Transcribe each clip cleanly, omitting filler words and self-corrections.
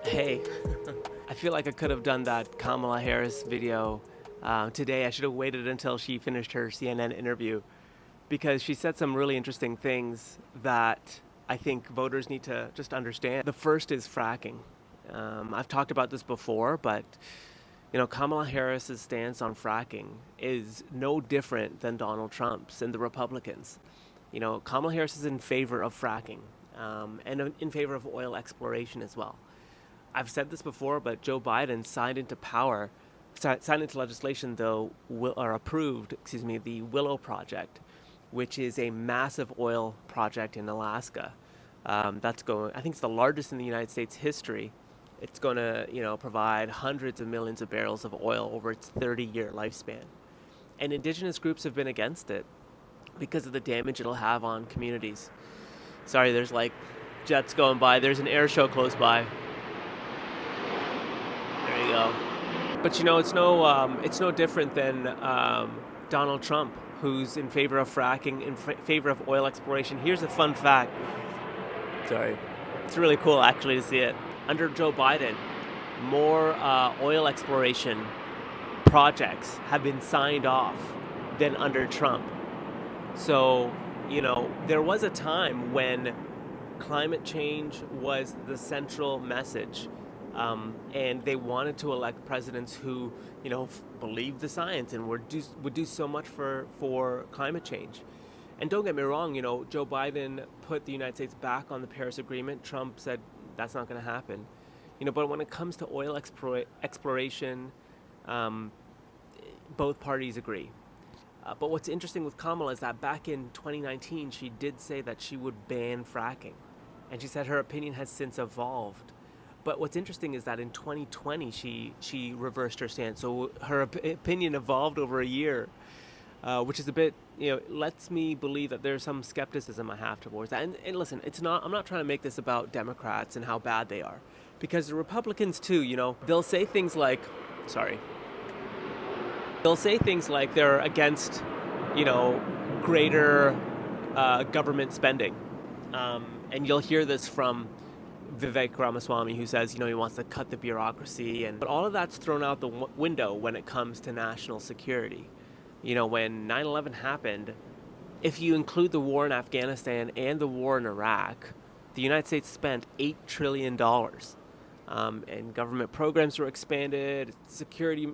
Hey, I feel like I could have done that Kamala Harris video today. I should have waited until she finished her CNN interview because she said some really interesting things that I think voters need to just understand. The first is fracking. I've talked about this before, but Kamala Harris's stance on fracking is no different than Donald Trump's and the Republicans. Kamala Harris is in favor of fracking and in favor of oil exploration as well. I've said this before, but Joe Biden signed into legislation, though, or approved, the Willow Project, which is a massive oil project in Alaska. I think it's the largest in the United States history. It's going to, provide hundreds of millions of barrels of oil over its 30-year lifespan. And indigenous groups have been against it because of the damage it'll have on communities. Sorry, there's like jets going by. There's an air show close by. There you go. But it's no different than Donald Trump, who's in favor of fracking, in favor of oil exploration. Here's a fun fact. Sorry, it's really cool actually to see it. Under Joe Biden, more oil exploration projects have been signed off than under Trump. So, there was a time when climate change was the central message. And they wanted to elect presidents who, believed the science and would do so much for climate change. And don't get me wrong, Joe Biden put the United States back on the Paris Agreement. Trump said that's not going to happen. But when it comes to oil exploration, both parties agree. But what's interesting with Kamala is that back in 2019, she did say that she would ban fracking. And she said her opinion has since evolved. But what's interesting is that in 2020, she reversed her stance. So her opinion evolved over a year, which is a bit, lets me believe that there's some skepticism I have towards that. And listen, I'm not trying to make this about Democrats and how bad they are. Because the Republicans too, they'll say things like, they're against, greater government spending. And you'll hear this from Vivek Ramaswamy, who says, he wants to cut the bureaucracy. But all of that's thrown out the window when it comes to national security. When 9/11 happened, if you include the war in Afghanistan and the war in Iraq, the United States spent $8 trillion. And government programs were expanded, security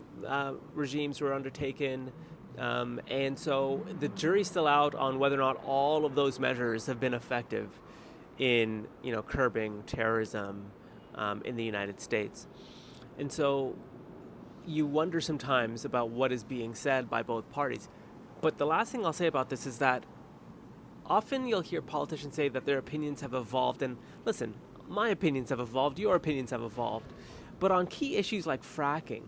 regimes were undertaken. And so the jury's still out on whether or not all of those measures have been effective in curbing terrorism in the United States. And so you wonder sometimes about what is being said by both parties. But the last thing I'll say about this is that often you'll hear politicians say that their opinions have evolved. And listen, my opinions have evolved, your opinions have evolved. But on key issues like fracking,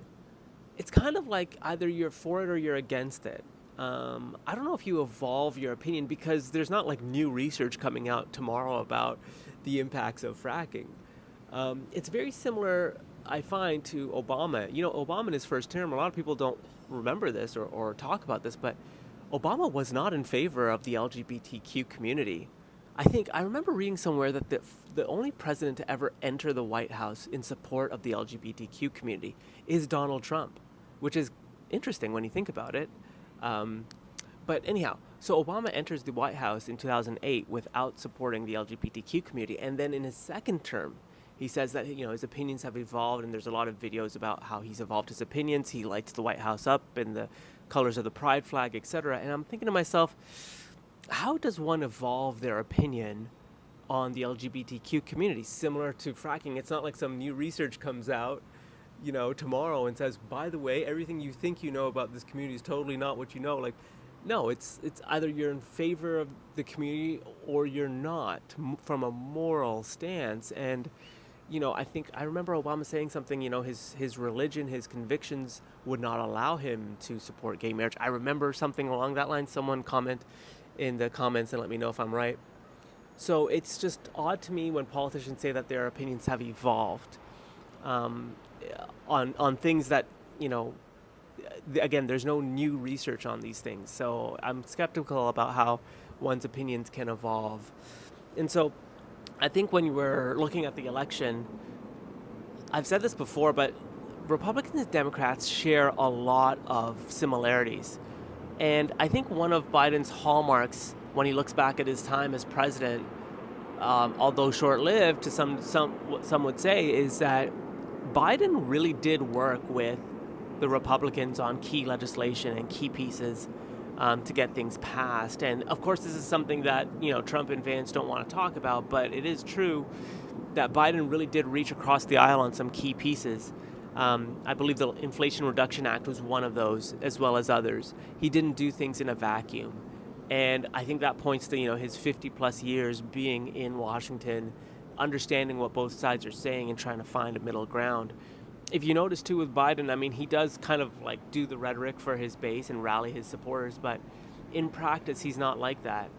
it's kind of like either you're for it or you're against it. I don't know if you evolve your opinion because there's not like new research coming out tomorrow about the impacts of fracking. It's very similar, I find, to Obama. Obama in his first term, a lot of people don't remember this or talk about this, but Obama was not in favor of the LGBTQ community. I remember reading somewhere that the only president to ever enter the White House in support of the LGBTQ community is Donald Trump, which is interesting when you think about it. But anyhow, so Obama enters the White House in 2008 without supporting the LGBTQ community. And then in his second term, he says that, his opinions have evolved, and there's a lot of videos about how he's evolved his opinions. He lights the White House up in the colors of the pride flag, etc. And I'm thinking to myself, how does one evolve their opinion on the LGBTQ community? Similar to fracking, it's not like some new research comes out, tomorrow and says, by the way, everything you think you know about this community is totally not what you know. Like, no, it's either you're in favor of the community or you're not from a moral stance. And, I remember Obama saying something, his religion, his convictions would not allow him to support gay marriage. I remember something along that line. Someone comment in the comments and let me know if I'm right. So it's just odd to me when politicians say that their opinions have evolved on things that, again, there's no new research on these things. So I'm skeptical about how one's opinions can evolve. And so I think when we're looking at the election, I've said this before, but Republicans and Democrats share a lot of similarities. And I think one of Biden's hallmarks when he looks back at his time as president, although short-lived, to some would say, is that Biden really did work with the Republicans on key legislation and key pieces to get things passed. And of course, this is something that Trump and Vance don't want to talk about, but it is true that Biden really did reach across the aisle on some key pieces. I believe the Inflation Reduction Act was one of those, as well as others. He didn't do things in a vacuum. And I think that points to, his 50 plus years being in Washington, understanding what both sides are saying and trying to find a middle ground. If you notice too with Biden, I mean, he does kind of like do the rhetoric for his base and rally his supporters, but in practice, he's not like that.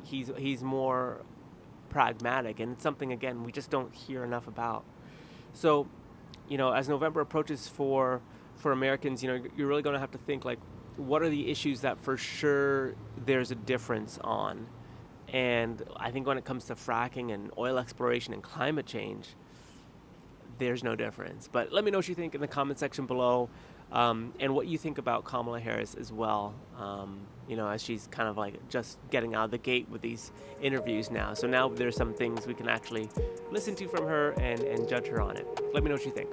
He's more pragmatic, and it's something, again, we just don't hear enough about. So, as November approaches for Americans, you're really going to have to think, like, what are the issues that for sure there's a difference on? And I think when it comes to fracking and oil exploration and climate change, there's no difference. But let me know what you think in the comment section below, and what you think about Kamala Harris as well, as she's kind of like just getting out of the gate with these interviews now. So now there's some things we can actually listen to from her and judge her on it. Let me know what you think.